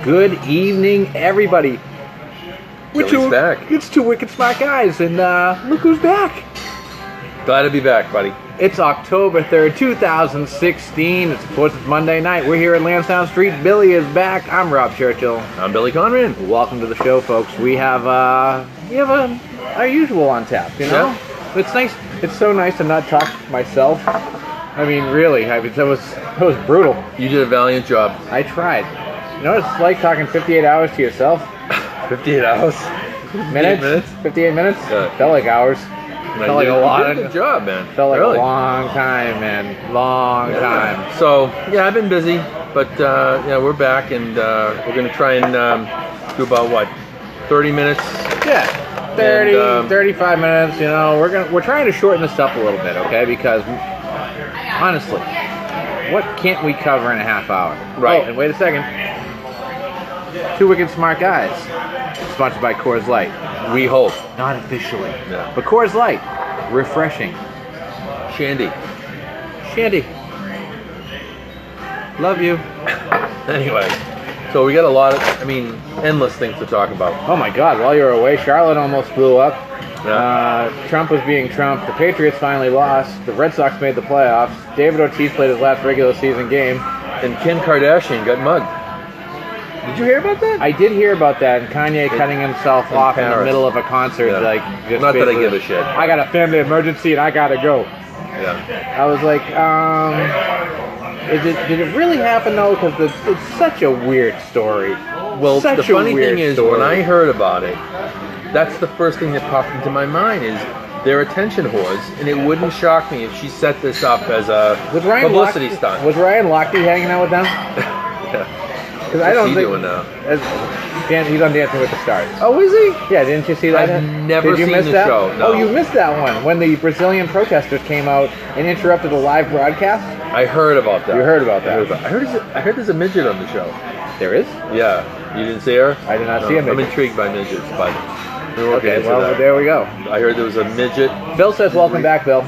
Good evening, everybody. Billy's back. It's two wicked smart guys, and look who's back. Glad to be back, buddy. It's October 3rd, 2016. It's, of course, it's Monday night. We're here at Lansdowne Street. Billy is back. I'm Rob Churchill. I'm Billy Conran. Welcome to the show, folks. We have our usual on tap, you know? Yeah. It's nice. It's so nice to not talk myself. I mean, really, that was brutal. You did a valiant job. I tried. You know what it's like talking 58 hours to yourself? 58 hours. Minutes? 58 minutes? Yeah. Felt like hours. Felt like a lot. You did a good job, man. Felt like really. a long time, man. Long time. So, yeah, I've been busy, but yeah, we're back, and we're going to try and do about, 30 minutes? Yeah. 30, And, 35 minutes, you know. We're trying to shorten this up a little bit, okay? Because honestly, what can't we cover in a half hour? Right. Oh, and wait a second. Two Wicked Smart Guys. Sponsored by Coors Light. We hope. Not officially. Yeah. But Coors Light. Refreshing. Shandy. Shandy. Love you. Anyway, so we got a lot of, endless things to talk about. Oh my God, while you were away, Charlotte almost blew up. Yeah. Trump was being Trump. The Patriots finally lost. The Red Sox made the playoffs. David Ortiz played his last regular season game. And Kim Kardashian got mugged. Did you hear about that? I did hear about that, and Kanye cutting himself off in the Paris. middle of a concert. Yeah. Like, just Not that I basically, give a shit. I got a family emergency and I gotta go. Yeah. I was like, did it really happen though? Because it's such a weird story. Well, Such the a funny weird thing is, story. when I heard about it, that's the first thing that popped into my mind is they're attention whores, and it wouldn't shock me if she set this up as a publicity stunt. Was Ryan Lochte hanging out with them? Yeah. Because I don't What's he think doing now? He's on Dancing with the Stars. Oh, is he? Yeah, didn't you see that? I've never Did you seen miss the that? show, no. Oh, you missed that one when the Brazilian protesters came out and interrupted a live broadcast. I heard about that. You heard about that? I heard there's a midget on the show. There is? Yeah. You didn't see her? I did not see a midget. I'm intrigued by midgets, but we won't get Okay, into well, that. there we go. I heard there was a midget. Phil says, "Welcome back, Bill."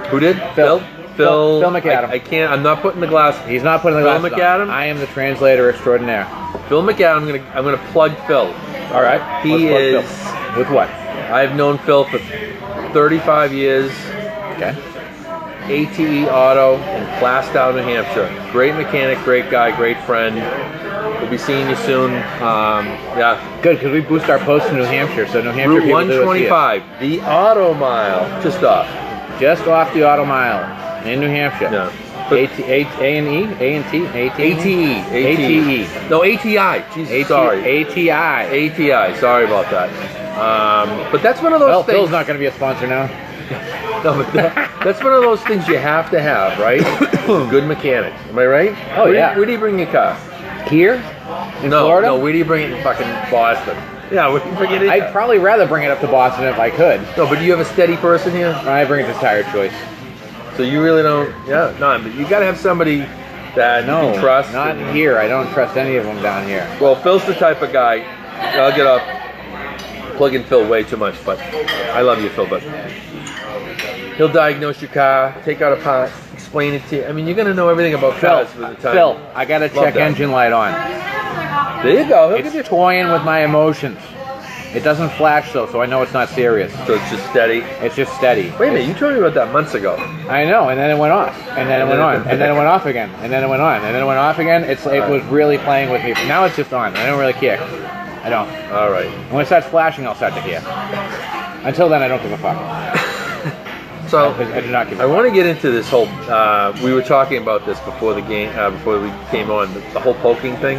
Who did? Phil. Phil McAdam. I can't. I'm not putting the glass. He's not putting the Phil glasses McAdam? on. I am the translator extraordinaire. Phil McAdam. I'm gonna plug Phil. All right. He Let's plug is. Phil. With what? I've known Phil for 35 years. Okay. ATE Auto in Plastow, New Hampshire. Great mechanic, great guy, great friend. We'll be seeing you soon. Yeah. Good, because we boost our posts in New Hampshire, so New Hampshire Route people do see us. 125, the Auto Mile, just off. Just off the Auto Mile in New Hampshire. Yeah. A&E? A&T? ATE. No, ATI. Jesus, sorry. ATI. ATI. Sorry about that. But that's one of those Well, things. Phil's not going to be a sponsor now. No, but that's one of those things you have to have, right? Good mechanic. Am I right? Oh, yeah. Where do you bring your car? Here? In No, Florida? no. Where do you bring it in fucking Boston? Yeah, where do you bring it in? I'd probably rather bring it up to Boston if I could. No, but do you have a steady person here? I bring it to Tire Choice. So you really don't? Yeah, no. But you got to have somebody that you can trust. Not here. I don't trust any of them down here. Well, Phil's the type of guy. I'll get up, plugging Phil way too much, but I love you, Phil. But he'll diagnose your car, take out a part, explain it to you. I mean, you're gonna know everything about cars by the time. Phil, I got a check that. engine light on. There you go. He'll give you- It's toying with my emotions. It doesn't flash though, so I know it's not serious. So it's just steady. It's just steady. Wait a minute, you told me about that months ago. I know, and then it went off, and then it went on, and then it went off again, and then it went on, and then it went off again. It was really playing with me. Now it's just on. I don't really care. I don't. All right. And when it starts flashing, I'll start to care. Until then, I don't give a fuck. So I do not give a I fuck. want to get into this whole. We were talking about this before the game, before we came on. The whole poking thing.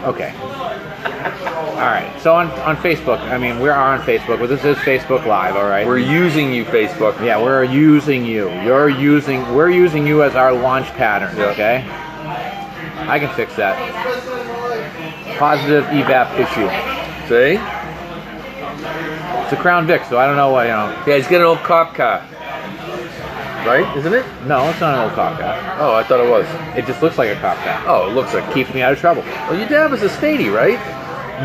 Okay. All right. So on Facebook, I mean, we are on Facebook. Well, this is Facebook Live, all right? We're using you, Facebook. Yeah, we're using you. We're using you as our launch pattern, Yeah. okay? I can fix that. Positive evap issue. See? It's a Crown Vic, so I don't know what, Yeah, he's got an old cop car. Right? Isn't it? No, it's not an old cop car. Oh, I thought it was. It just looks like a cop car. Oh, it looks like it. Keeps me out of trouble. Well, your dad was a statey, right?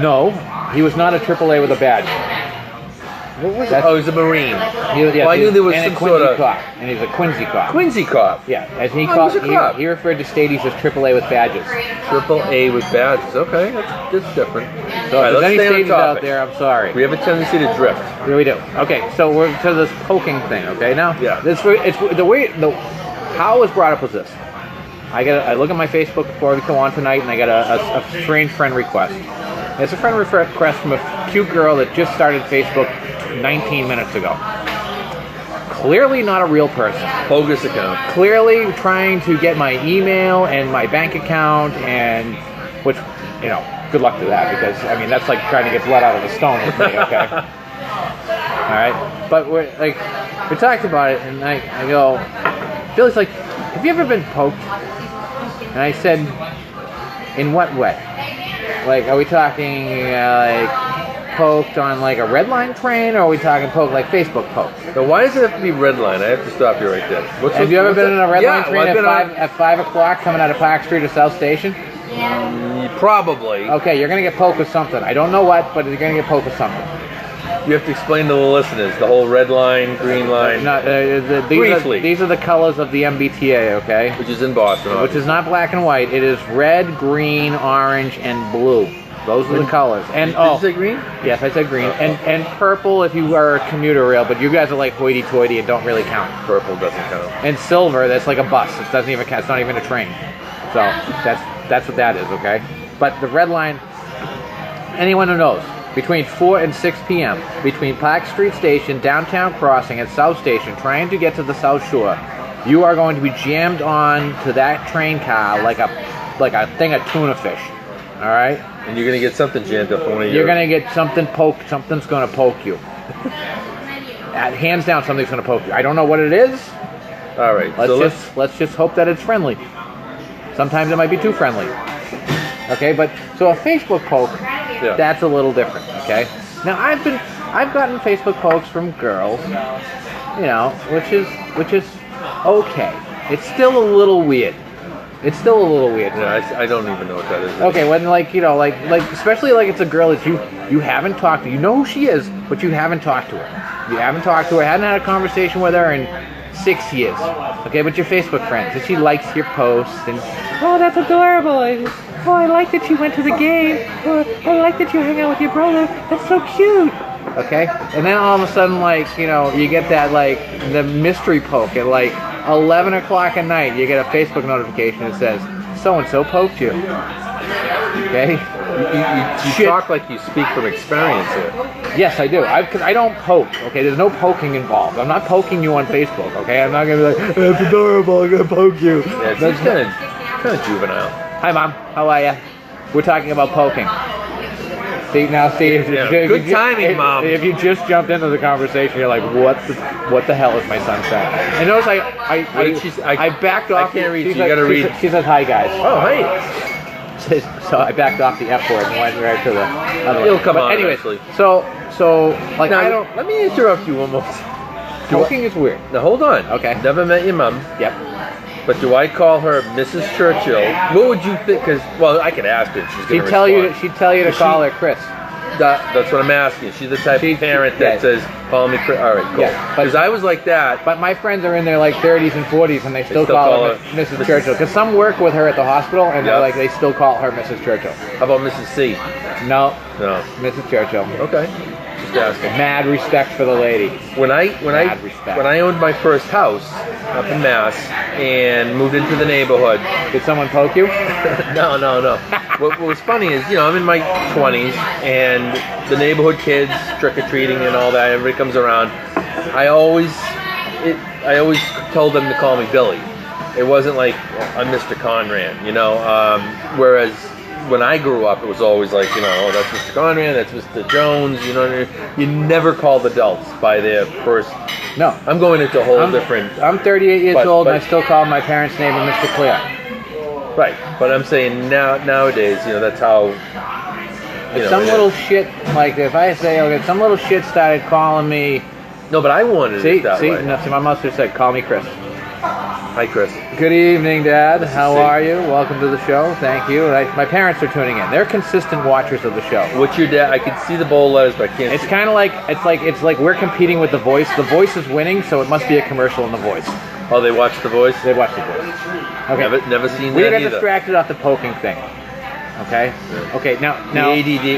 No, he was not a AAA with a badge. What was it? That's- Oh, he's a Marine. Yes, Well, I knew there was and some a Quincy sort of- cop, and he's a Quincy cop. Quincy cop. Yeah, as he Oh, called, he was a cop. he referred to Stadies as AAA with badges. Triple A with badges. Okay, that's different. So All right, if there's any let's stay on Stadies out topic. there, I'm sorry. We have a tendency to drift. Yeah, we do. Okay, so we're to this poking thing. Okay, now Yeah. it's the way how it was brought up was this. I look at my Facebook before we go on tonight, and I got a strange friend request. It's a friend request from a cute girl that just started Facebook 19 minutes ago. Clearly not a real person. Bogus account. Clearly trying to get my email and my bank account, and which, you know, good luck to that, because I mean that's like trying to get blood out of a stone with me. Okay. All right, but we talked about it, and I go, Billy's like, have you ever been poked? And I said, in what way? Like, are we talking like poked on like a red line train, or are we talking poked like Facebook poked? Now, why does it have to be red line? I have to stop you right there. Have you ever been in a red line train well, I've been at 5 o'clock coming out of Park Street to South Station? Probably. Okay, you're gonna get poked with something. I don't know what, but you're gonna get poked with something. You have to explain to the listeners the whole red line, green line, No, Briefly. these are the colors of the MBTA. Okay. which is in Boston. Which is not black and white. It is red, green, orange, and blue. Those are the colors. And Did you say green? yes, I said green. And purple if you are a commuter rail, but you guys are like hoity-toity and don't really count. Purple doesn't count. And silver, that's like a bus. It doesn't even count. It's not even a train. So that's what that is. Okay. But the red line. Anyone who knows, between 4 and 6 p.m., between Park Street Station, Downtown Crossing, and South Station, trying to get to the South Shore, you are going to be jammed on to that train car like a thing of tuna fish. All right? And you're gonna get something jammed up on one of You're your. going to get something poked. Something's going to poke you. Hands down, something's going to poke you. I don't know what it is. All right. Let's just hope that it's friendly. Sometimes it might be too friendly. Okay, but so a Facebook poke, that's a little different. Okay. Now I've gotten Facebook pokes from girls, you know, which is okay. It's still a little weird. It's still a little weird. Yeah, I don't even know what that is. Okay, when like, you know, like especially like it's a girl that you haven't talked to. You know who she is, but you haven't talked to her. You haven't talked to her. Hadn't had a conversation with her in 6 years. Okay, but you're Facebook friends, and she likes your posts, and oh, that's adorable. Oh, I like that you went to the game. Oh, I like that you hang out with your brother. That's so cute. Okay, and then all of a sudden, like, you know, you get that like the mystery poke at like 11 o'clock at night. You get a Facebook notification that says so and so poked you. Okay. You talk like you speak from experience here. Yes, I do. Because I don't poke. Okay, there's no poking involved. I'm not poking you on Facebook. Okay, I'm not gonna be like, that's adorable. I'm gonna poke you. Yeah, it's kind of juvenile. Hi, Mom. How are ya? We're talking about poking. See, Yeah. Good timing, Mom. If you just jumped into the conversation, you're like, what the hell is my son saying? And notice I backed off. I can't read. She You gotta read. She says, hi, guys. Oh, hey. So I backed off the F word and went right to the other one. It'll come But on, anyway, actually. so like Now, I don't. Let me interrupt you one more time. Poking is weird. Now hold on. Okay. Never met your mom, Yep. but do I call her Mrs. Churchill? What would you think? Because I could ask her. She's gonna respond. She'd tell you to Is call she- her Chris. That's what I'm asking. She's the type of parent that says, "Call me Chris." All right, cool. Yeah, but- Because I was like that. But my friends are in their like 30s and 40s, and they still still call call her her Mrs. Churchill. Because some work with her at the hospital, and they're Yep. like they still call her Mrs. Churchill. How about Mrs. C? No, No. Mrs. Churchill. Okay. Just asking. Mad respect for the lady. When I Mad respect. owned my first house up in Mass and moved into the neighborhood. Did someone poke you? No. What was funny is, I'm in my 20s and the neighborhood kids trick-or-treating and all that, everybody comes around. I always told them to call me Billy. It wasn't like I'm Mr. Conran, whereas when I grew up, it was always like, oh, that's Mr. Conran, that's Mr. Jones, you never called adults by their first. No. I'm going into a whole different. I'm 38 years But- old, and but- I still call my parents' neighbor Mr. Clear. Right, but I'm saying nowadays, that's how. If some little shit, like if I say, okay, some little shit started calling me. No, but I wanted See, it that way. no, see, my mother said, call me Chris. Hi, Chris. Good evening, Dad. How see. are you? Welcome to the show. Thank you. My parents are tuning in. They're consistent watchers of the show. What's your dad? I can see the bold letters, but I can't. It's see. kind of like it's like we're competing with The Voice. The Voice is winning, so it must be a commercial in The Voice. Oh, they watch The Voice. They watch The Voice. Okay. Never seen We that got either. distracted off the poking thing. Okay. Okay. Now The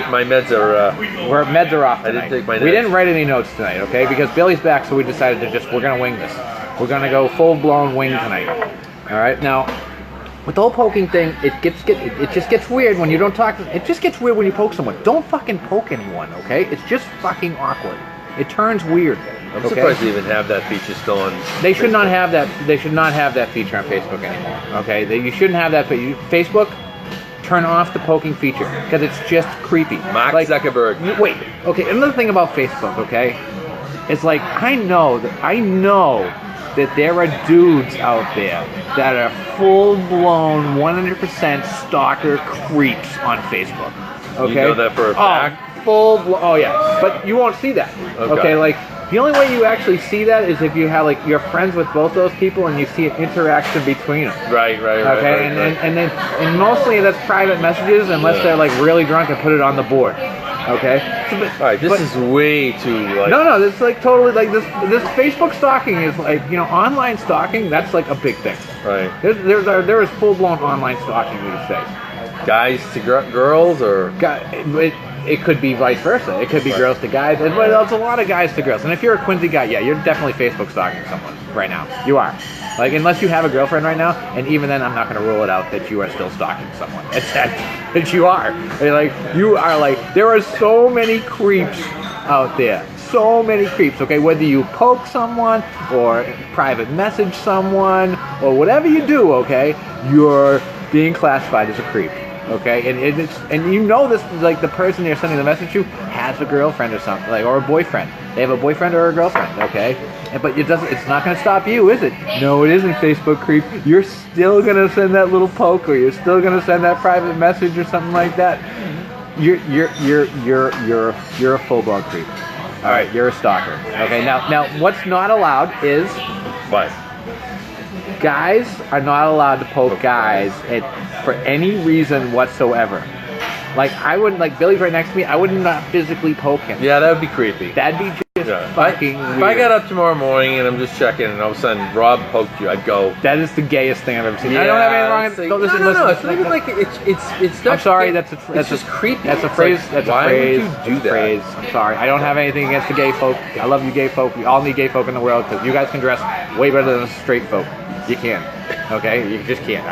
ADD. My meds are. we're meds are off I didn't tonight. take my We notes. didn't write any notes tonight, okay? Because Billy's back, so we decided to we're gonna wing this. We're gonna go full blown wing tonight. All right. Now, with the whole poking thing, it just gets weird when you don't talk. It just gets weird when you poke someone. Don't fucking poke anyone, okay? It's just fucking awkward. It turns weird. I'm okay? surprised they even have that feature still on. They should not have that. They should not have that feature on Facebook anymore. Okay, you shouldn't have that. But Facebook, turn off the poking feature because it's just creepy. Mark Zuckerberg. Wait. Okay. Another thing about Facebook. Okay, it's like I know that there are dudes out there that are full-blown 100% stalker creeps on Facebook. Okay. You know that for a fact? Oh yeah, but you won't see that. Okay, like the only way you actually see that is if you have like you're friends with both those people and you see an interaction between them. Right. Okay, and mostly that's private messages unless they're like really drunk and put it on the board. Okay. So, All right, this is way too like. No, it's like totally like this Facebook stalking is like online stalking. That's like a big thing. Right. There is full blown online stalking these days. Guys to girls or. It could be vice versa. It could be girls to guys. But there's a lot of guys to girls. And if you're a Quincy guy, yeah, you're definitely Facebook stalking someone right now. You are. Like, unless you have a girlfriend right now, and even then, I'm not going to rule it out that you are still stalking someone. It's that you are. You are like, there are so many creeps out there. So many creeps, okay? Whether you poke someone or private message someone or whatever you do, okay? You're being classified as a creep. Okay, and you know this, like the person you're sending the message to has a girlfriend or something, like, or a boyfriend. They have a boyfriend or a girlfriend, okay? But it's not going to stop you, is it? No, it isn't, Facebook creep. You're still going to send that little poke, or you're still going to send that private message or something like that. You're a full-blown creep. All right, you're a stalker. Okay, now what's not allowed is What? guys are not allowed to poke guys for any reason whatsoever. Like, I wouldn't, like, Billy's right next to me, I would not physically poke him. Yeah, that would be creepy. That'd be just fucking weird. If I got up tomorrow morning and I'm just checking and all of a sudden Rob poked you, I'd go. That is the gayest thing I've ever seen. Yeah, I don't have anything wrong. no, it's not even like it's not. I'm sorry. It's That's just creepy. That's a It's phrase. like, That's why a phrase. would you do that's a phrase. that? I'm sorry. I don't have anything against the gay folk. I love you, gay folk. We all need gay folk in the world because you guys can dress way better than straight folk. You can. Okay, you just can't.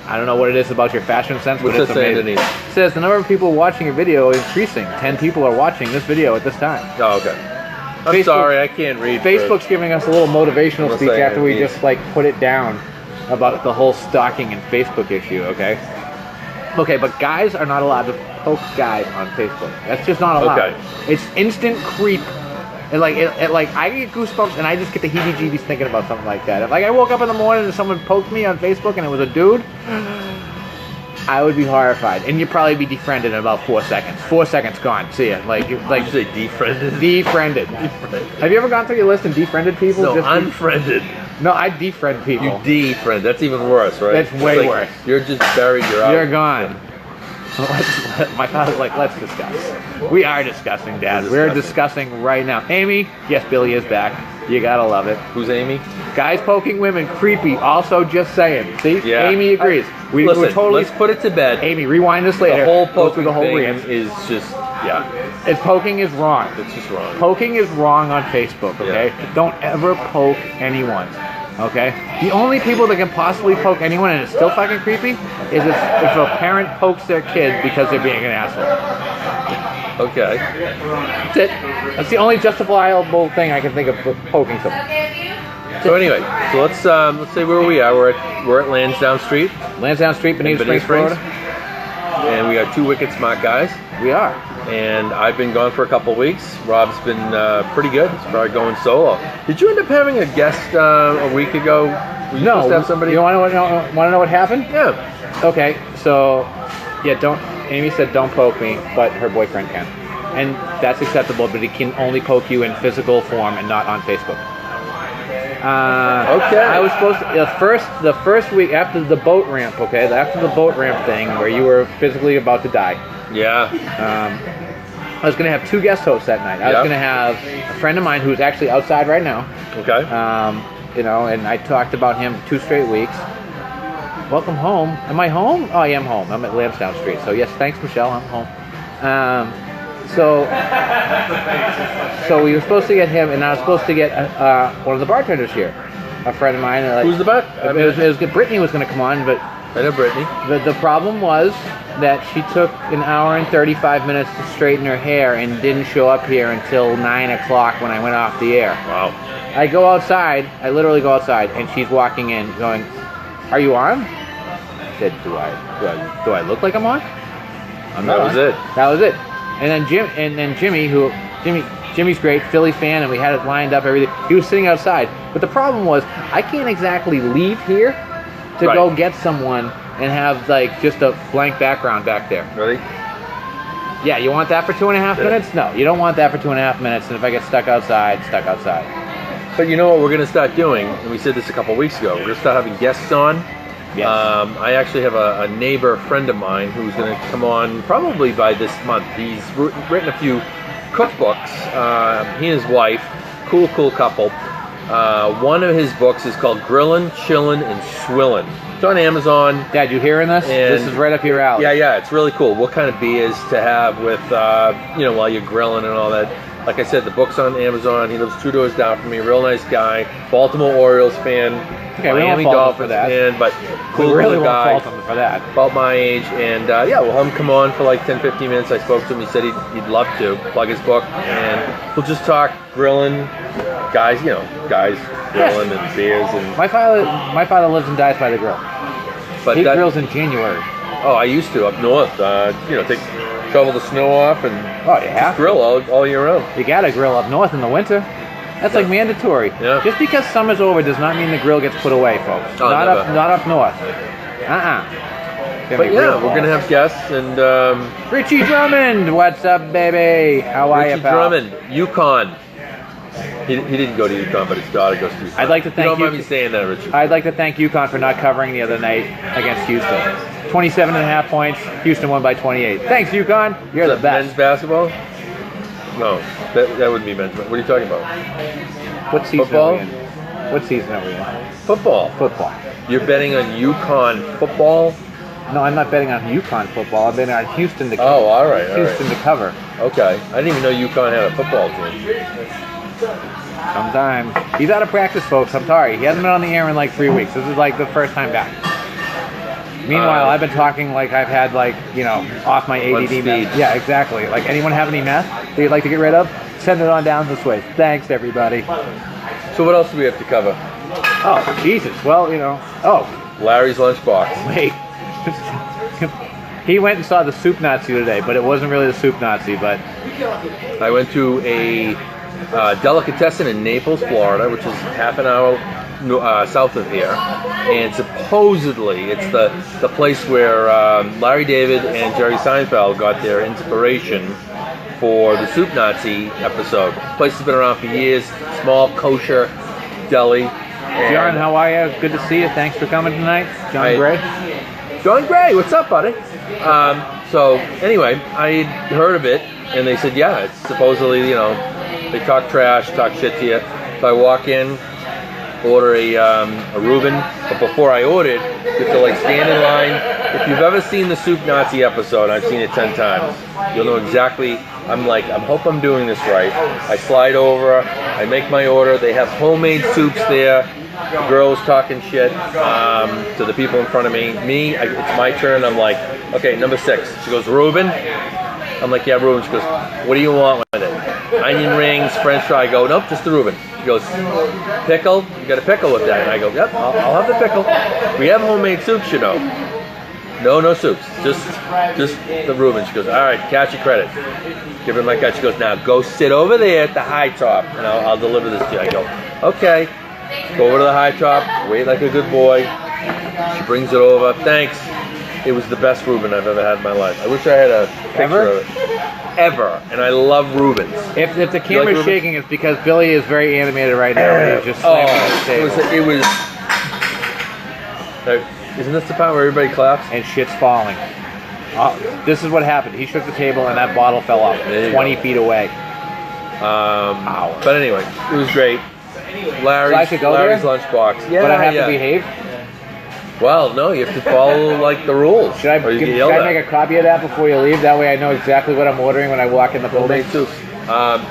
I don't know what it is about your fashion sense, but What's it's it say amazing. underneath? It says the number of people watching your video is increasing. 10 people are watching this video at this time. Oh, okay. I'm Facebook- sorry, I can't read. Facebook's giving us a little motivational What's speech that after we mean? just like put it down about the whole stalking and Facebook issue, okay? Okay, but guys are not allowed to poke guys on Facebook. That's just not allowed. Okay. It's instant creep. And like, I get goosebumps and I just get the heebie-jeebies thinking about something like that. If like I woke up in the morning and someone poked me on Facebook and it was a dude, I would be horrified. And you'd probably be defriended in about 4 seconds. 4 seconds gone. See ya. Like Did you say defriended? defriended. Have you ever gone through your list and defriended people? No, Just unfriended. No, I defriend people. You defriend. That's even worse, right? That's way It's like worse. You're just buried. You're out. You're gone. My father's like, let's discuss. We are discussing, Dad. We're discussing right now. Amy, yes, Billy is back. You gotta love it. Who's Amy? Guys poking women, creepy. Also, just saying. See, Yeah. Amy agrees. We're Listen, totally. let's put it to bed. Amy, rewind this later. The whole Go poking through the whole thing rant. is just, yeah, It's poking is wrong. it's just wrong. Poking is wrong on Facebook, okay? Don't ever poke anyone, okay? The only people that can possibly poke anyone and it's still fucking creepy is if a parent pokes their kid because they're being an asshole. Okay. That's it. That's the only justifiable thing I can think of for poking someone. So anyway, so let's say where we are. We're at Lansdowne Street, Lansdowne Street, Bonita Bonita Springs, Springs. Florida. and we got two wicked smart guys. We are. And I've been gone for a couple weeks. Rob's been pretty good. He's probably going solo. Did you end up having a guest a week ago? Were you supposed to have somebody? You want to know what happened? Yeah. Okay, so yeah, Amy said don't poke me, but her boyfriend can, and that's acceptable. But he can only poke you in physical form and not on Facebook. Okay. I was supposed to the first week after the boat ramp. Okay, after the boat ramp thing where you were physically about to die. Yeah. I was going to have 2 guest hosts that night. I was Yeah. going to have a friend of mine who's actually outside right now. Okay. And I talked about him 2 straight weeks. Welcome home. Am I home? Oh, I am home. I'm at Lansdowne Street. So yes, thanks, Michelle. I'm home. So we were supposed to get him, and I was supposed to get one of the bartenders here, a friend of mine. Who's the butt? Brittany was going to come on, but I know Brittany. the problem was that she took an hour and 35 minutes to straighten her hair and didn't show up here until 9 o'clock when I went off the air. Wow. I go outside. I literally go outside, and she's walking in, going, "Are you on?" I said, "Do I look like I'm on?" I'm not That was on. it. That was it. And then Jimmy's great, Philly fan, and we had it lined up, everything. He was sitting outside, but the problem was I can't exactly leave here to Right. go get someone and have like just a blank background back there. Ready? Yeah, you want that for 2.5 minutes? No, you don't want that for 2.5 minutes. And if I get stuck outside. But you know what we're going to start doing, and we said this a couple weeks ago, we're going to start having guests on. Yes. I actually have a neighbor friend of mine who's going to come on probably by this month. He's written a few cookbooks. He and his wife, cool couple. One of his books is called Grillin', Chillin', and Swillin'. It's on Amazon. Dad, you hearing this? And- This is right up your alley. Yeah, it's really cool. What kind of beers to have with, while you're grilling and all that. Like I said, the book's on Amazon. He lives 2 doors down from me. Real nice guy. Baltimore Orioles fan. Okay, we won't Miami fault him Dolphins for that. fan, but We cool really little won't guy. fault him for that. About my age, and we'll have him come on for like 10-15 minutes. I spoke to him. He said he'd love to plug his book, and we'll just talk grilling, guys grilling and beers, and My father lives and dies by the grill. but He that, grills in January. Oh, I used to up north. Shovel the snow off and Oh, you have to. grill all year round. You gotta grill up north in the winter. That's like mandatory. Yeah. Just because summer's over does not mean the grill gets put away, folks. Oh, not never. up north. But yeah, we're gonna have guests and Richie Drummond, what's up, baby? How are you, Richie pal? Drummond, UConn. He didn't go to UConn, but his daughter goes to UConn. I'd like to thank you. Don't mind you- me saying that, Richie. I'd like to thank UConn for not covering the other night against Houston. 27.5 points. Houston won by 28. Thanks, UConn. You're Is the that best. men's basketball? No, that wouldn't be men's. What are you talking about? What season Football? are we in? What season are we in? Football. Football. You're betting on UConn football? No, I'm not betting on UConn football. I'm betting on Houston to cover. Oh, all right. Houston to cover. Okay. I didn't even know UConn had a football team. Sometimes. He's out of practice, folks. I'm sorry. He hasn't been on the air in like 3 weeks. This is like the first time back. Meanwhile, I've been talking like I've had off my ADD speed. meth. Yeah, exactly. Like, anyone have any meth that you'd like to get rid of? Send it on down this way. Thanks, everybody. So what else do we have to cover? Oh, Jesus. Well, Oh, Larry's lunchbox. wait. He went and saw the Soup Nazi today, but it wasn't really the Soup Nazi, but I went to a delicatessen in Naples, Florida, which is half an hour south of here, and supposedly it's the place where Larry David and Jerry Seinfeld got their inspiration for the Soup Nazi episode. The place has been around for years. Small kosher deli. And John, how are you? Good to see you. Thanks for coming tonight. John Hi. Gray. John Gray, what's up, buddy? So anyway, I heard of it, and they said, yeah, it's supposedly, they talk trash, talk shit to you. So I walk in, order a Reuben, but before I ordered, you have to stand in line. If you've ever seen the Soup Nazi episode, I've seen it 10 times. You'll know exactly. I hope I'm doing this right. I slide over, I make my order. They have homemade soups there. The girl was talking shit to the people in front of me. It's my turn. I'm like, okay, number 6. She goes, Reuben. I'm like, yeah, Reuben. She goes, what do you want with it? Onion rings, French fry. I go, nope, just the Reuben. She goes, pickle? You got a pickle with that? And I go, yep, I'll have the pickle. We have homemade soups, No soups. Just the Reuben. She goes, all right, catch your credit. Give her my card. She goes, now go sit over there at the high top, and I'll deliver this to you. I go, okay. Go over to the high top, wait like a good boy. She brings it over. Thanks. It was the best Reuben I've ever had in my life. I wish I had a picture Ever? of it. Ever. And I love Reubens. If the like camera's Reuben? shaking, it's because Billy is very animated right now. And he's just slamming on the it table. was. Isn't this the part where everybody claps? And shit's falling. This is what happened. He shook the table and that bottle fell off There you 20 go. feet away. But anyway, it was great. Larry's, So I should go Larry's there? lunchbox. Yeah, But I have yeah. to behave. Well, no, you have to follow like the rules. Should I, or you should get yelled I at. make a copy of that before you leave? That way I know exactly what I'm ordering when I walk in the Well, building. me too.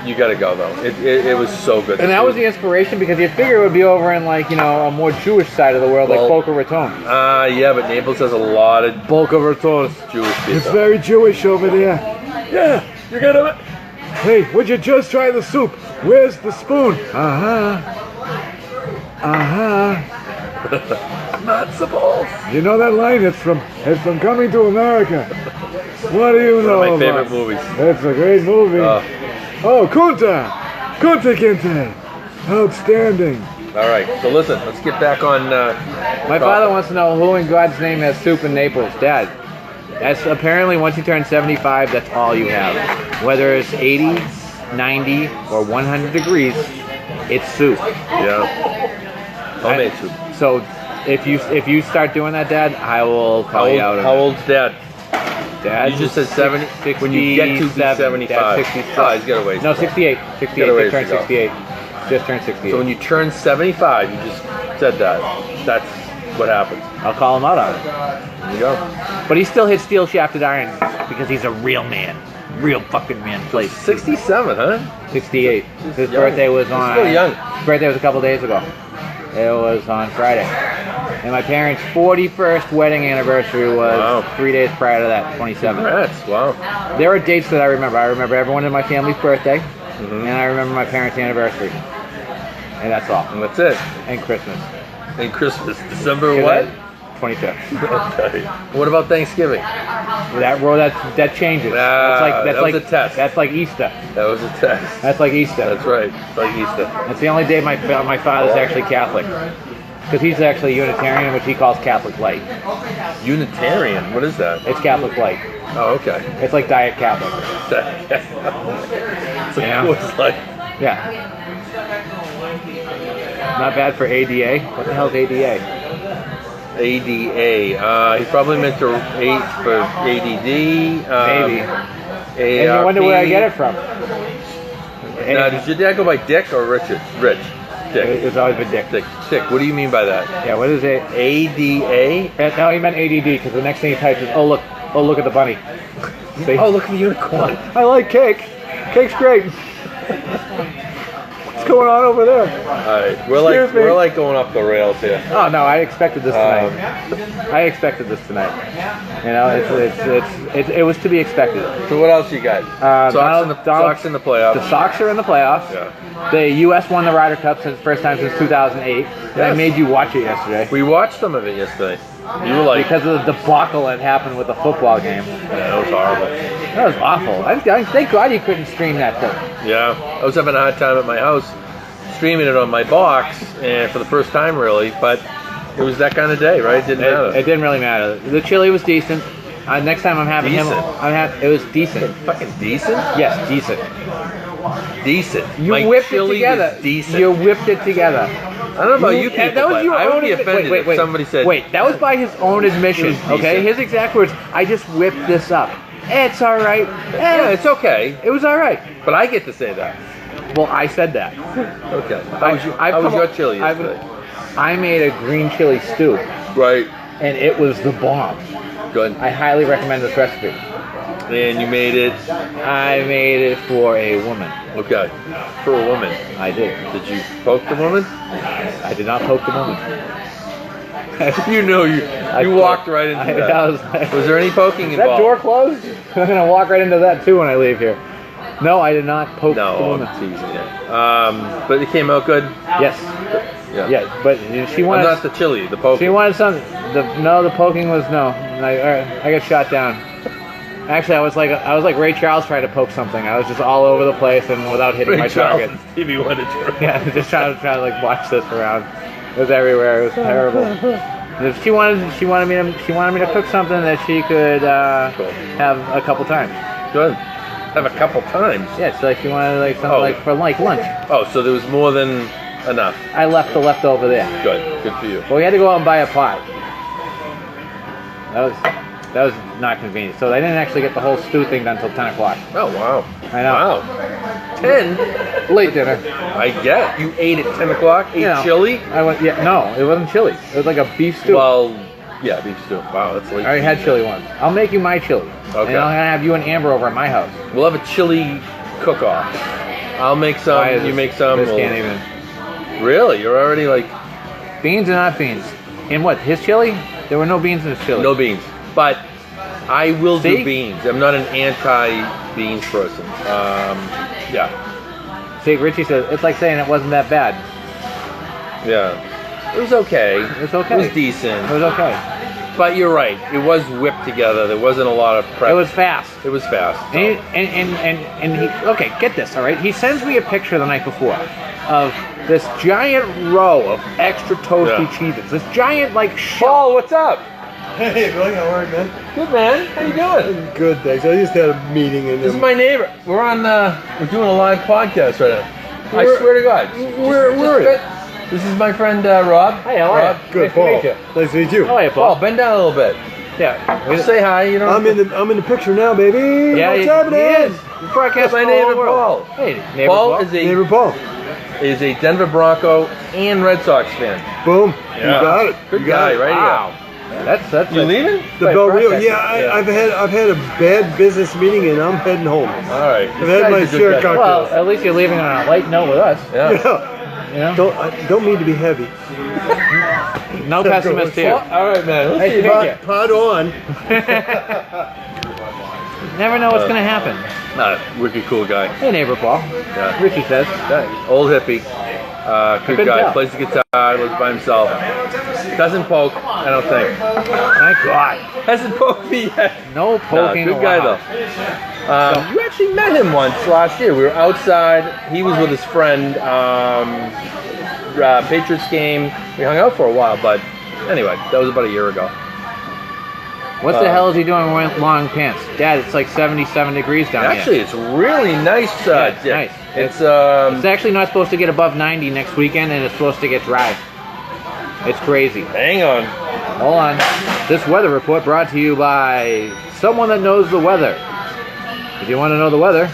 You got to go though. It was so good. And that was the inspiration because you'd figure it would be over in like, a more Jewish side of the world, Well- like Boca Raton. Yeah, but Naples has a lot of Boca Raton. Jewish people. very Jewish over there. Yeah, you got it. Hey, would you just try the soup? Where's the spoon? Not supposed. You know that line? It's from Coming to America. What do you One know of my about favorite it? movies. It's a great movie. Oh, Kunta Kinte. Outstanding. All right, so listen, let's get back on. My father wants to know who in God's name has soup in Naples. Dad, that's apparently once you turn 75, that's all you have. Whether it's 80, 90, or 100 degrees, it's soup. Yeah. Homemade soup. So if you start doing that, Dad, I will call you out. How old's Dad? Dad, You just said 70. When you get to be 75. Dad's 66. Oh, he's got a ways. No, 68. 68. Got a ways Just turned to go. 68. Just turned 68. So when you turn 75, you just said that. That's what happens. I'll call him out on it. There you go. But he still hits steel shafted iron because he's a real man. Real fucking man. Plays 67, huh? 68. His young. birthday was He's on. still young. His birthday was a couple days ago. It was on Friday. And my parents' 41st wedding anniversary was Wow. 3 days prior to that, 27. Congrats. Wow. There are dates that I remember. I remember everyone in my family's birthday, Mhm. and I remember my parents' anniversary. And that's all. And that's it. And Christmas. And Christmas, December what? 25th. Okay. What about Thanksgiving? That changes. that was a test. That's like Easter. That was a test. That's like Easter. That's right. It's like Easter. That's the only day my father's actually Catholic. Because he's actually Unitarian, which he calls Catholic Light. Unitarian. What is that? It's Catholic Light. Oh, okay. It's like Diet Catholic. So Yeah. it's like Yeah. Not bad for ADA. What the hell is ADA? ADA. He probably meant to eight for ADD. Maybe. And you wonder where I get it from. Now, did your dad go by Dick or Richard? Rich. Dick. It's always been Dick. Dick. Dick. What do you mean by that? Yeah, what is it? ADA? No, he meant ADD because the next thing he types is, oh look at the bunny. See? Oh, look at the unicorn. I like cake. Cake's great. What's going on over there? All right, Excuse me. we're like going off the rails here. Oh no, I expected this tonight. I expected this tonight. You know, it was to be expected. So what else you got? Sox in the playoffs. The Sox are in the playoffs. Yeah. The U.S. won the Ryder Cup since first time since 2008. And I Yes. made you watch it yesterday We watched some of it yesterday. You were like, because of the debacle that happened with the football game. yeah, that was horrible. That was awful. Thank God you couldn't stream that thing. Yeah, I was having a hard time at my house streaming it on my box, and for the first time really, but it was that kind of day, right? It didn't matter. It didn't really matter. The chili was decent. Next time I'm having Decent. it was decent. Fucking decent? Yes, decent. Decent. You My whipped it chili together. was decent. You whipped it together. I don't know about you people, That was but your I would own be offended wait, if somebody said, Wait, that was by his own admission. It was decent. Okay, his exact words. I just whipped this up. It's all right. yeah, it's okay, It was all right. but I get to say that. Well, I said that. Okay. How was your chili yesterday? I made a green chili stew, Right. and it was the bomb. Good. I highly recommend this recipe. And you made it, I made it for a woman. okay, for a woman. I did. Did you poke the woman? I did not poke the woman. You know you walked right into that. Was there any poking Is that involved? door closed? I'm gonna walk right into that too when I leave here. No, I did not poke the No, woman. I'm teasing you. But it came out good. Yes. Yeah. Yeah, but she wanted. Not the chili, the poking. She wanted some. The poking was no. I got shot down. Actually, I was like Ray Charles trying to poke something. I was just all over the place and without hitting my target. Stevie Wonder. Yeah, just trying to like watch this around. It was everywhere. It was terrible. If she wanted me to cook something that she could Cool. have a couple times. Good. Have a couple times. Yeah, so like she wanted like something like for like lunch. Oh, so there was more than enough. I left the leftover there. Good. Good for you. But we had to go out and buy a pot. That was not convenient. So I didn't actually get the whole stew thing done until 10 o'clock. Oh, wow. I know. Wow. 10? Late dinner. I get. You ate at 10 o'clock? Ate You know, chili? I went. Yeah, no, it wasn't chili. It was like a beef stew. Well, yeah, beef stew. Wow, that's late. I already had chili once. I'll make you my chili. Okay. And I'm gonna have you and Amber over at my house. We'll have a chili cook-off. I'll make some. Why is You this- make some. This we'll- can't even. Really? You're already like Beans or not beans? In what? His chili? There were no beans in his chili. no beans, but I will See? do beans. I'm not an anti-beans person. Yeah, See, Richie says it's like saying it wasn't that bad. yeah. It was okay. It was okay. It was decent. It was okay. But you're right. It was whipped together. There wasn't a lot of prep. It was fast. It was fast. And he, okay, get this, all right? He sends me a picture the night before of this giant row of extra toasty Yeah. cheeses. This giant, like, shell. Paul, what's up? Hey, Billy, how are you, man? Good, man. How you doing? Good, thanks. I just had a meeting and This is my neighbor. We're on. We're doing a live podcast right now. I Where- swear to God. where are you? This is my friend Rob. Hey, how are Rob, you? Good, Nice to Paul. meet you. Nice to meet you. How are you, Paul, Paul? bend down a little bit. Yeah. Say hi. You know. I'm in the picture now, baby. Yeah, What's he happening? is. He's broadcasting My all neighbor, over the world. Paul. Hey, neighbor Paul Paul. Neighbor Paul. is a Denver Bronco and Red Sox fan. Boom. You got it. Good You got guy, it. right Wow. That's here. You leaving? The Right, Bell Rio. broadcasting. Yeah, Yeah. I've had a bad business meeting and I'm heading home. All right. I've had my share of Well, at least you're leaving on a light note with us. Yeah. You know? Don't mean to be heavy. No pessimist here. All right, man. Let's Hey, see. thank you. Pod on. Never know what's gonna happen. Wicked cool guy. Hey, neighbor Paul. Yeah. Richie says. Yeah, old hippie. Good couldn't guy. tell. Plays the guitar. Lives by himself. Doesn't poke. I don't think. Thank God. Hasn't poked me yet. No poking. Good guy allowed. though. You actually met him once last year. We were outside. He was with his friend. Patriots game. We hung out for a while, but anyway, that was about a year ago. What the hell is he doing wearing long pants? Dad, it's like 77 degrees down Actually, here. it's really nice. Yeah, it's Dick. nice. It's It's actually not supposed to get above 90 next weekend, and it's supposed to get dry. It's crazy. hang on. Hold on. This weather report brought to you by someone that knows the weather. If you want to know the weather,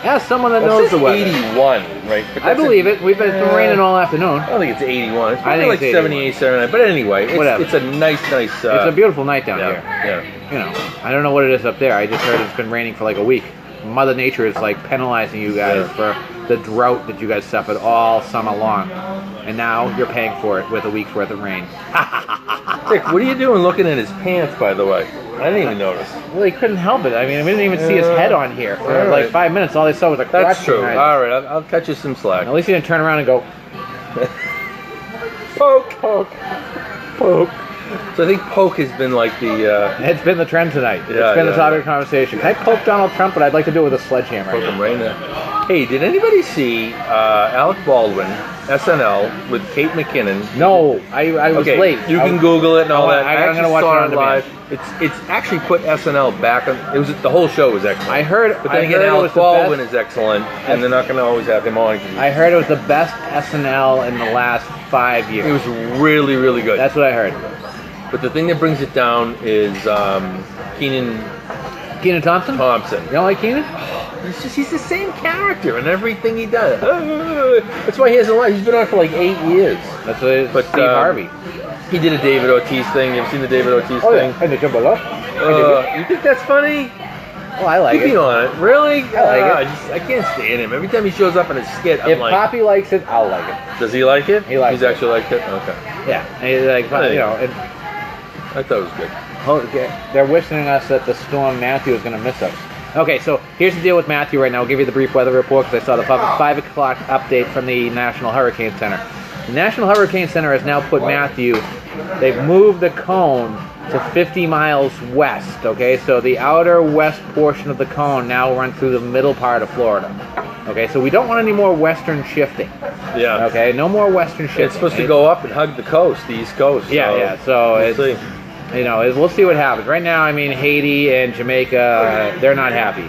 ask someone that knows the weather. 81, right? But I that's believe it. It's been raining all afternoon. I don't think it's 81. It's I probably think like it's 78, 79. But anyway, Whatever. it's a nice. It's a beautiful night down yeah, here. yeah. You know, I don't know what it is up there. I just heard it's been raining for like a week. Mother Nature is like penalizing you guys for the drought that you guys suffered all summer long. And now you're paying for it with a week's worth of rain. Dick, what are you doing looking at his pants, by the way? I didn't even notice. Well, he couldn't help it. I mean, we didn't even see his head on here for All like right. 5 minutes. All they saw was a crotch. That's true. behind it. All right, I'll cut you some slack. At least he didn't turn around and go, Poke, poke, poke. So I think poke has been like the it's been the trend tonight. Yeah, It's been the yeah, topic of conversation. Can I poke Donald Trump? But I'd like to do it with a sledgehammer. poke him right in there. Hey, did anybody see Alec Baldwin SNL with Kate McKinnon? No, I was Okay, late. you can Google it and all that. I'm actually gonna watch saw it on demand. live. It's actually put SNL back on. It was the whole show was excellent. I heard. But then I again, heard it was Alec the Baldwin best. is excellent, and they're not going to always have him on. I heard it was the best SNL in the last 5 years. It was really, really good. That's what I heard. But the thing that brings it down is Keenan Kenan Thompson? Thompson. You don't like Kenan? He's the same character in everything he does. That's why he hasn't left. He's been on for like 8 years. That's what it is. But, Steve Harvey. He did a David Ortiz thing. You ever seen the David Ortiz Oh thing? yeah, and the Jumbo. You think that's funny? Oh, I like Keep me it. on it. Really? I like I can't stand him. Every time he shows up in a skit, I'm If like, Poppy likes it, I'll like it. does he like it? He likes He's it. actually liked it? Okay. Yeah, and he's like, you know, and, I thought it was good. they're wishing us that the storm Matthew is going to miss us. Okay, so here's the deal with Matthew right now. I'll give you the brief weather report because I saw the 5 o'clock update from the National Hurricane Center. The National Hurricane Center has now put Matthew, they've moved the cone to 50 miles west, okay? So the outer west portion of the cone now runs through the middle part of Florida. Okay, so we don't want any more Western shifting. Yeah. Okay, no more Western shifting. It's supposed to go up and hug the coast, the East Coast. Yeah. So we'll it's, see. we'll see what happens. Right now, I mean, Haiti and Jamaica, they're not happy.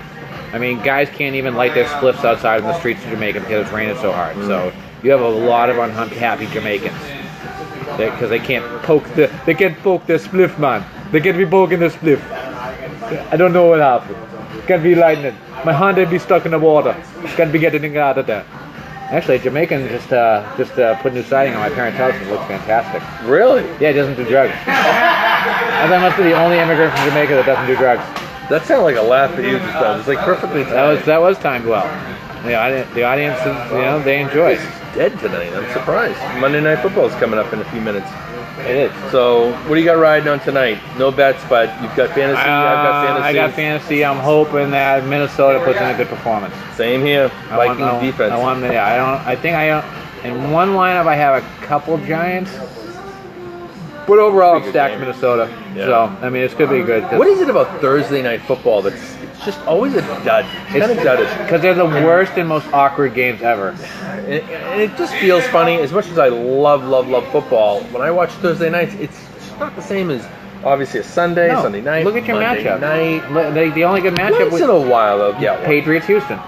I mean, guys can't even light their spliffs outside in the streets of Jamaica because it's raining so hard. So you have a lot of unhappy Jamaicans because they can't poke their spliff, man. They can't be poking the spliff. I don't know what happened. Can't be lighting it. My hand be stuck in the water. Can't be getting it out of there. Actually, Jamaican just put new siding on my parents' house. It looks fantastic. Really? Yeah, he doesn't do drugs. I must be the only immigrant from Jamaica that doesn't do drugs. That sounded like a laugh that you just done. It's like perfectly timed. That was timed well. The audience, they enjoy it. Dead tonight. I'm surprised. Monday Night Football is coming up in a few minutes. It is. So, what do you got riding on tonight? No bets, but you've got fantasy. I've got fantasy. I got fantasy. I'm hoping that Minnesota puts in a good performance. Same here. Vikings defense. In one lineup, I have a couple Giants. But overall, I'm stacked Minnesota. Yeah. So, I mean, it's going to be good. What is it about Thursday Night Football that's it's just always a dud? It's kind of duddish. Because they're the worst and most awkward games ever. And it just feels funny. As much as I love football, when I watch Thursday nights, it's not the same as obviously a Sunday night. Look at your Monday matchup. night. The only good matchup Once in a while, they'll get one. Patriots-Houston.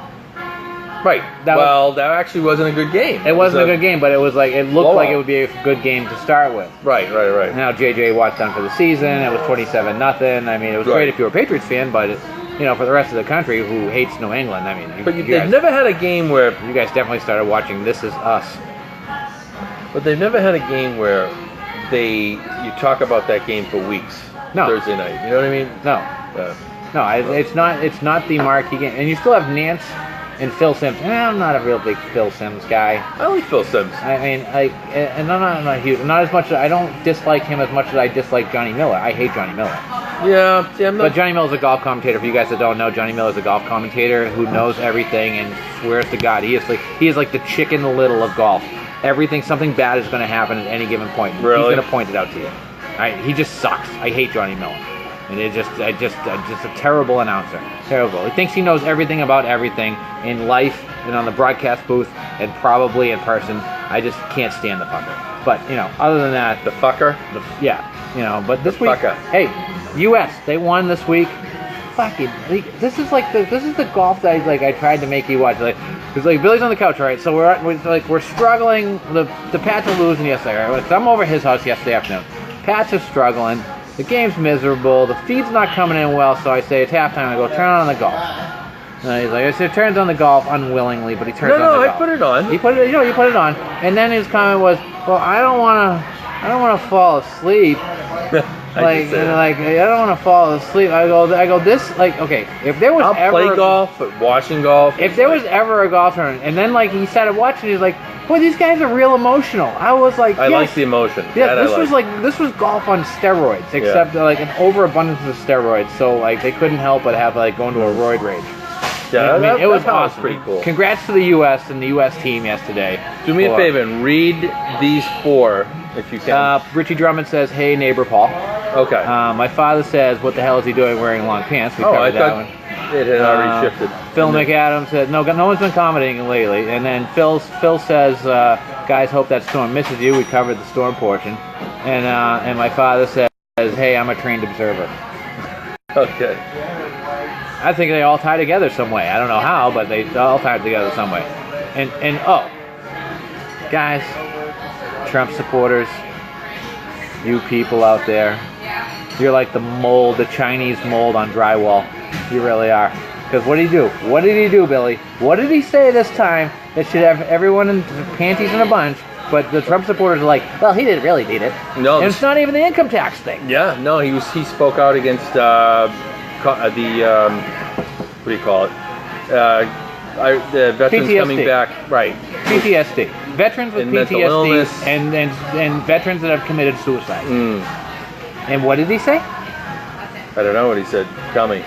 Right. That actually wasn't a good game. It wasn't a good game, but it was like it looked blowout. like it would be a good game to start with. Right. Now J.J. Watt's done for the season. It was 27-0. I mean, it was great if you were a Patriots fan, but for the rest of the country who hates New England, I mean, they've never had a game where you guys definitely started watching This Is Us. But they've never had a game where you talk about that game for weeks. No. Thursday night. You know what I mean? No, it's not the marquee game, and you still have Nance and Phil Simms. I'm not a real big Phil Simms guy. I like Phil Simms. I mean, and I'm not huge. Not as much. I don't dislike him as much as I dislike Johnny Miller. I hate Johnny Miller. Yeah, I'm not. But Johnny Miller's a golf commentator. For you guys that don't know, Johnny Miller's a golf commentator who knows everything and swears to God he is like the Chicken Little of golf. Something bad is going to happen at any given point. Really? He's going to point it out to you. He just sucks. I hate Johnny Miller. And it's just a terrible announcer. Terrible. He thinks he knows everything about everything in life and on the broadcast booth and probably in person. I just can't stand the fucker. But, other than that, The fucker? But this week, fucker. hey, U.S., they won this week. Fucking, this is the golf that I tried to make you watch. Because Billy's on the couch, right? So we're struggling. The Pats are losing yesterday. Right? So I'm over at his house yesterday afternoon. Pats are struggling. The game's miserable. The feed's not coming in well, so I say it's halftime. I go, turn on the golf. And he's like, I said, turns on the golf unwillingly, but he turns on the golf. No, I put it on. He put it on. And then his comment was, well, I don't want to fall asleep. I don't want to fall asleep. I go, okay, if there was I'll play golf, but watching golf. If there was ever a golf tournament, and then he started watching, he's like, boy, these guys are real emotional. I was like, I like the emotion. Yeah, this was golf on steroids, except an overabundance of steroids. So they couldn't help but have go into a roid rage. Yeah, it was awesome. Pretty cool. Congrats to the U.S. and the U.S. team yesterday. Do me a favor and read these four if you can. Richie Drummond says, "Hey neighbor Paul." Okay. My father says, "What the hell is he doing wearing long pants?" We I covered that thought one. it had already shifted. Phil McAdams said, no one's been commenting lately. And then Phil says, guys, hope that storm misses you. We covered the storm portion. And my father says, hey, I'm a trained observer. Okay. I think they all tie together some way. I don't know how, but they all tie together some way. And guys, Trump supporters, you people out there, you're like the mold, the Chinese mold on drywall. You really are. Because what did he do? What did he do, Billy? What did he say this time that should have everyone in panties in a bunch? But the Trump supporters are like, well, he didn't really need it. No. And it's not even the income tax thing. Yeah, no, he spoke out against the what do you call it? The veterans PTSD. coming back, right? PTSD. Veterans with And mental illness. PTSD and veterans that have committed suicide. Mm. And what did he say? I don't know what he said. Tell me.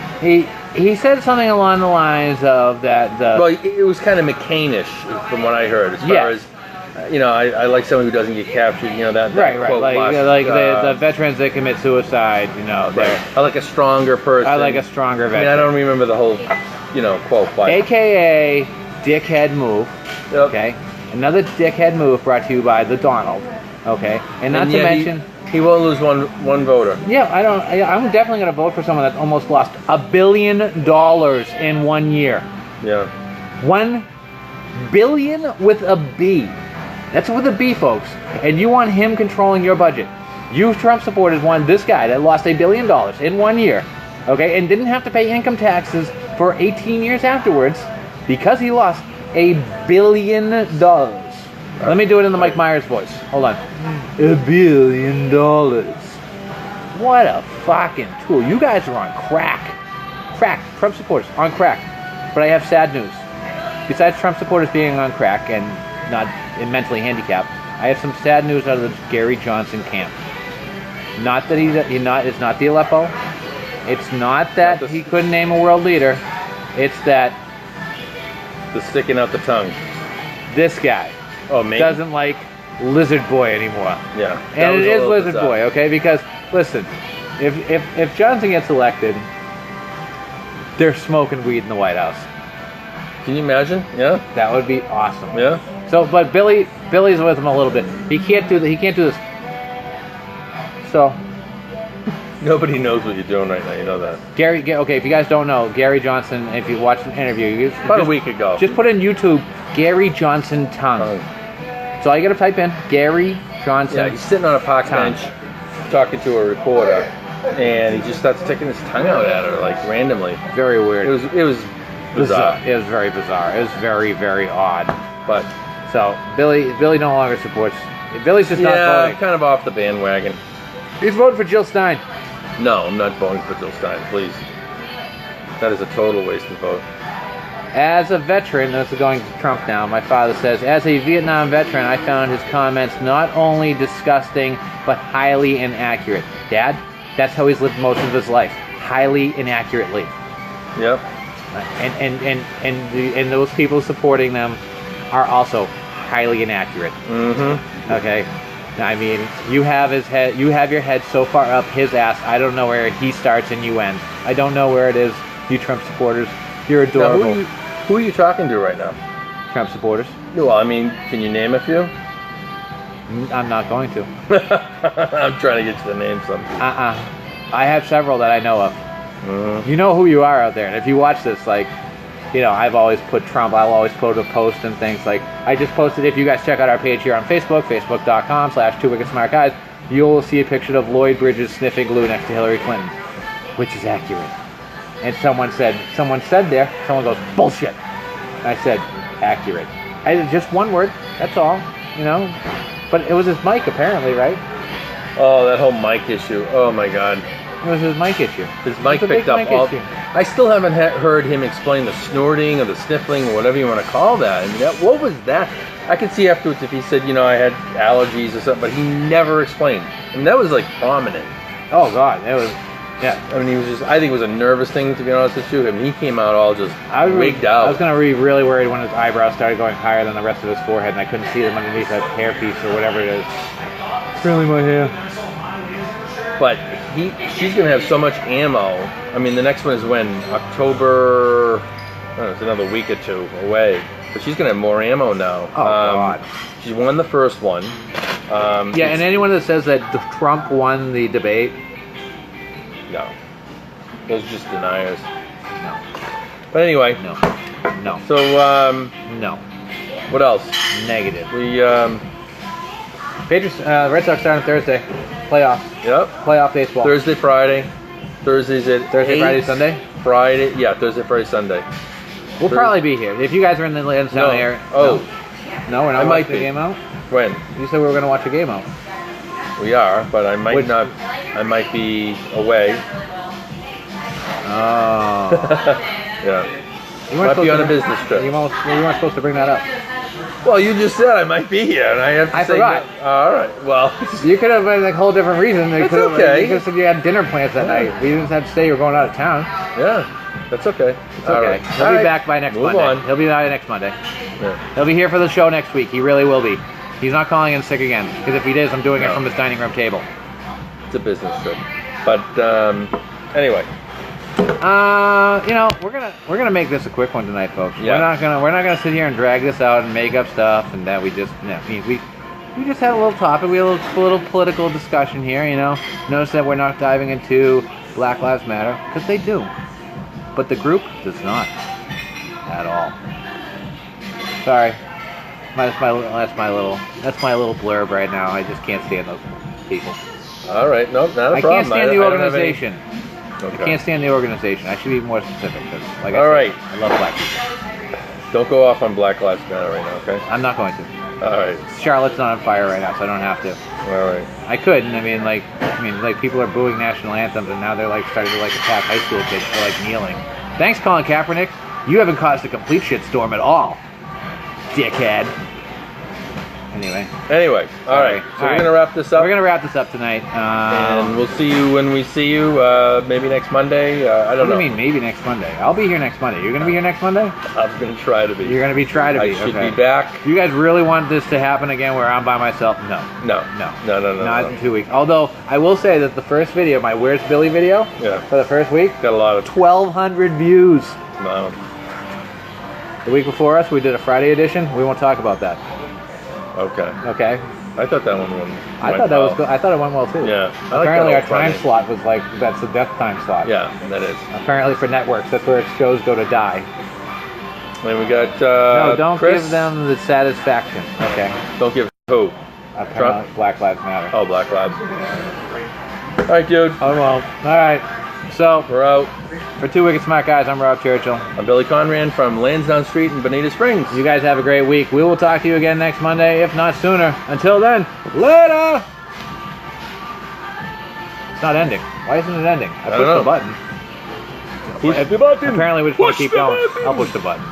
He said something along the lines of that. Well, it was kind of McCain-ish from what I heard. As far as I like someone who doesn't get captured. That right. quote The veterans that commit suicide. Right. I like a stronger person. I like a stronger veteran. I don't remember the whole quote. But AKA dickhead move. Yep. Okay, another dickhead move brought to you by the Donald. Okay, and not to yet mention. he won't lose one voter. Yeah, I'm definitely going to vote for someone that almost lost $1 billion in 1 year. Yeah. 1 billion with a B. That's with a B, folks. And you want him controlling your budget. You Trump supporters want this guy that lost $1 billion in 1 year, okay, and didn't have to pay income taxes for 18 years afterwards because he lost $1 billion. Let me do it in the Mike Myers voice. Hold on. $1 billion. What a fucking tool. You guys are on crack. Crack. Trump supporters on crack. But I have sad news. Besides Trump supporters being on crack and not mentally handicapped, I have some sad news out of the Gary Johnson camp. Not that it's not the Aleppo. It's not that he couldn't name a world leader. It's that The sticking out the tongue. this guy doesn't like Lizard Boy anymore. Yeah. And it is Lizard Boy, okay? Because listen, if Johnson gets elected, they're smoking weed in the White House. Can you imagine? Yeah. That would be awesome. Yeah. So, but Billy's with him a little bit. He can't do this. So, Nobody knows what you're doing right now. You know that. okay, if you guys don't know, Gary Johnson, if you watched the interview, About a week ago. just put in YouTube Gary Johnson tongue. So all you gotta type in Gary Johnson. Yeah, he's sitting on a park tongue. bench talking to a reporter, and he just starts sticking his tongue out at her like randomly. Very weird. It was bizarre. It was very bizarre. It was very, very odd. But So Billy no longer supports. Billy's just not yeah, voting. kind of off the bandwagon. He's voting for Jill Stein. No, I'm not voting for Jill Stein, please. That is a total waste of vote. As a veteran, this is going to Trump now, my father says, as a Vietnam veteran, I found his comments not only disgusting, but highly inaccurate. Dad, that's how he's lived most of his life. Highly inaccurately. Yep. And those people supporting them are also highly inaccurate. Mm-hmm. Okay? I mean, you have your head so far up his ass, I don't know where he starts and you end. I don't know where it is, you Trump supporters. You're adorable. Now, who are you talking to right now? Trump supporters. Well, I mean, can you name a few? I'm not going to. I'm trying to get you to name some. I have several that I know of. Mm-hmm. You know who you are out there, and if you watch this, like, you know, I've always put Trump. I'll always put a post and things like I just posted. If you guys check out our page here on Facebook, facebook.com/2wickedsmartguys, you'll see a picture of Lloyd Bridges sniffing glue next to Hillary Clinton, which is accurate. And someone goes, bullshit. I said, accurate. Just one word, that's all, you know. But it was his mic, apparently, right? Oh, that whole mic issue. Oh my God. It was his mic issue. His mic picked up all. I still haven't heard him explain the snorting or the sniffling or whatever you want to call that. I mean, what was that? I could see afterwards if he said, you know, I had allergies or something, but he never explained. I mean, that was like prominent. Oh God, it was. Yeah. I mean, he was just. I think it was a nervous thing, to be honest with you. I mean, he came out all just wigged out. I was gonna be really worried when his eyebrows started going higher than the rest of his forehead, and I couldn't see them underneath that hairpiece or whatever it is. It's really my hair. But she's going to have so much ammo. I mean, the next one is when? October, I don't know, it's another week or two away. But she's going to have more ammo now. Oh, God. She won the first one. Yeah, and anyone that says that Trump won the debate. No. Those are just deniers. No. But anyway. No. So, no. What else? Negative. We, Patriots, Red Sox start on Thursday. Playoffs. Yep. Playoff baseball. Thursday, Friday. Thursday's at Thursday, 8. Friday, Sunday? Friday, yeah, Thursday, Friday, Sunday. We'll probably be here. If you guys are in the Lansdowne area. Oh. No, we're not I might watching the be. game out? When? You said we were going to watch a game out. We are, but I might not. I might be away. Oh. Yeah. You Might be on a business trip. You weren't supposed to bring that up. Well, you just said I might be here, and I have to I say forgot. no. All right. Well, You could have been a whole different reason. That's okay. You could have said you had dinner plans that night. You didn't have to say you were going out of town. yeah, that's okay. It's okay. He'll be back by next Move Monday. on. He'll be back next Monday. Yeah. He'll be here for the show next week. He really will be. He's not calling in sick again. Because if he is, I'm doing it No. from his dining room table. It's a business trip. But anyway, You know, we're gonna make this a quick one tonight, folks. Yeah. We're not gonna sit here and drag this out and make up stuff and that we just we just had a little topic. We had a little political discussion here. You know, notice that we're not diving into Black Lives Matter because they do, but the group does not at all. Sorry, that's my little blurb right now. I just can't stand those people. All right, no, not a problem. I can't stand the don't have any- organization. Okay. I can't stand the organization. I should be more specific. 'Cause, like All I said, right. I love black people. Don't go off on Black Lives Matter right now, okay? I'm not going to. All right, Charlotte's not on fire right now, so I don't have to. all right. I couldn't. I mean, like people are booing national anthems, and now they're like starting to like attack high school kids for like kneeling. Thanks, Colin Kaepernick. You haven't caused a complete shitstorm at all, dickhead. Anyway, all right. So All we're right. gonna wrap this up, we're gonna wrap this up tonight. and we'll see you when we see you. Maybe next Monday. I What don't do know. you mean? Maybe next Monday. I'll be here next Monday. You're gonna be here next Monday. I'm gonna try to be. You're gonna try to be. I should okay. be back. You guys really want this to happen again where I'm by myself? No. No, No. no. Not in 2 weeks. Although I will say that the first video, my Where's Billy video, Yeah, for the first week, got a lot of. 1,200 views. No. The week before us, we did a Friday edition. We won't talk about that. Okay. Okay. I thought that one went. I thought that was good. I thought it went well too. Yeah. I like Apparently, that our time Friday. slot was like that's the death time slot. Yeah, that is. Apparently, for networks, that's where shows go to die. And we got. No, don't Chris. give them the satisfaction. Okay. Don't give who? Apparently, Black Lives Matter. Oh, Black Lives. All right, dude. Oh well. All right. So We're out. for Two Wicked Smart Guys, I'm Rob Churchill. I'm Billy Conran from Lansdowne Street in Bonita Springs. You guys have a great week. We will talk to you again next Monday, if not sooner. Until then, later! It's not ending. Why isn't it ending? I pushed don't know. the button. Push the button. Apparently, we just want Push to keep the going. button. I'll push the button.